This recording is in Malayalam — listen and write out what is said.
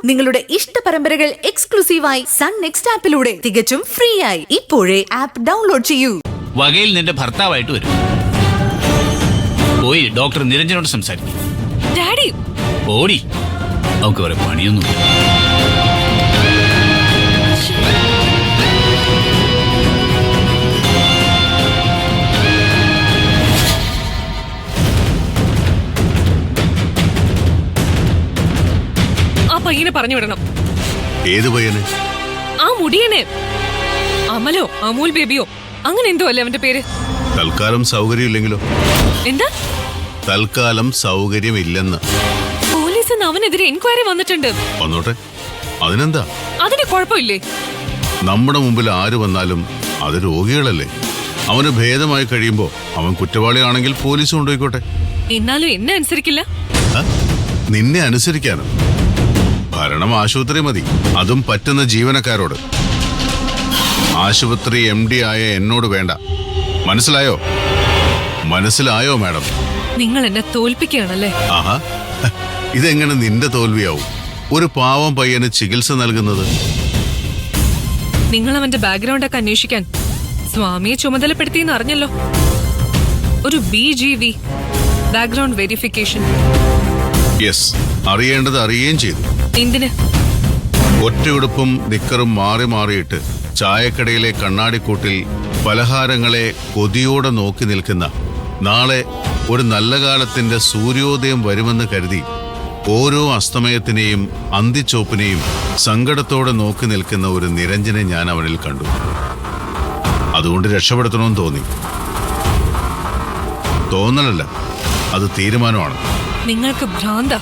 നിങ്ങളുടെ ഇഷ്ട പരമ്പരകൾ എക്സ്ക്ലൂസീവായി സൺ നെക്സ്റ്റ് ആപ്പിലൂടെ തികച്ചും ഫ്രീ ആയി ഇപ്പോഴേ ആപ്പ് ഡൗൺലോഡ് ചെയ്യൂ. വകയിൽ നിന്റെ ഭർത്താവായിട്ട് വരും. പോയി ഡോക്ടർ നിരഞ്ജനോട് സംസാരിക്കും. ഡാഡി ഓടി, അവർക്ക് വരെ പണിയൊന്നുമില്ല. ആ പയ്യനെ പറഞ്ഞു വിടണം. ഏത് പയ്യനെ? ആ മുടിയനെ. അമലോ അമൂൽ ബേബിയോ അങ്ങനെ എന്തോ അല്ലേ അവന്റെ പേര്. തൽക്കാലം സൗകര്യമില്ലെങ്കിലോ? എന്താ തൽക്കാലം സൗകര്യമില്ലെന്ന്. പോലീസ് അവനെതിരെ എൻക്വയറി വന്നിട്ടുണ്ട്. വന്നോട്ടെ, അതിനെന്താ? അതിന് കുഴപ്പമില്ലേ? നമ്മുടെ മുമ്പിൽ ആര് വന്നാലും അത് രോഗികളല്ലേ. അവന് ഭേദമായി കഴിയുമ്പോ അവൻ കുറ്റവാളിയാണെങ്കിൽ പോലീസ് കൊണ്ടുപോയിക്കോട്ടെ. എന്നാലും എന്നെ അനുസരിക്കില്ല. നിന്നെ അനുസരിക്കാനോ? ഭരണം ആശുപത്രി മതി, അതും പറ്റുന്ന ജീവനക്കാരോട്. ആശുപത്രി MD ആയ എന്നോട് വേണ്ട. മനസ്സിലായോ? മനസ്സിലായോ മാഡം? നിങ്ങൾ എന്നെ തോൽപ്പിക്കുകയാണല്ലേ? ആഹാ, ഇതെങ്ങനെ നിന്റെ തോൽവിയാവും? ഒരു പാവം പയ്യന് ചികിത്സ നൽകുന്നത്. നിങ്ങൾ അവന്റെ ബാക്ക്ഗ്രൗണ്ട് ഒക്കെ അന്വേഷിക്കാൻ സ്വാമിയെ ചുമതലപ്പെടുത്തിയെന്ന് അറിഞ്ഞല്ലോ. ഒരു BGV ബാക്ക്ഗ്രൗണ്ട് വെരിഫിക്കേഷൻ. യെസ്, അറിയേണ്ടത് അറിയുകയും ചെയ്തു. എന്തിന്? ഒറ്റയുടുപ്പും നിക്കറും മാറി മാറിയിട്ട് ചായക്കടയിലെ കണ്ണാടിക്കൂട്ടിൽ പലഹാരങ്ങളെ കൊതിയോടെ നോക്കി നിൽക്കുന്ന, നാളെ ഒരു നല്ല കാലത്തിന്റെ സൂര്യോദയം വരുമെന്ന് കരുതി ഓരോ അസ്തമയത്തിനെയും അന്തിച്ചോപ്പിനെയും സങ്കടത്തോടെ നോക്കി നിൽക്കുന്ന ഒരു നിരഞ്ജനെ ഞാൻ അവനിൽ കണ്ടു. അതുകൊണ്ട് രക്ഷപ്പെടുത്തണമെന്ന് തോന്നി. തോന്നലല്ല, അത് തീരുമാനമാണ്. നിങ്ങൾക്ക് ഭ്രാന്ത.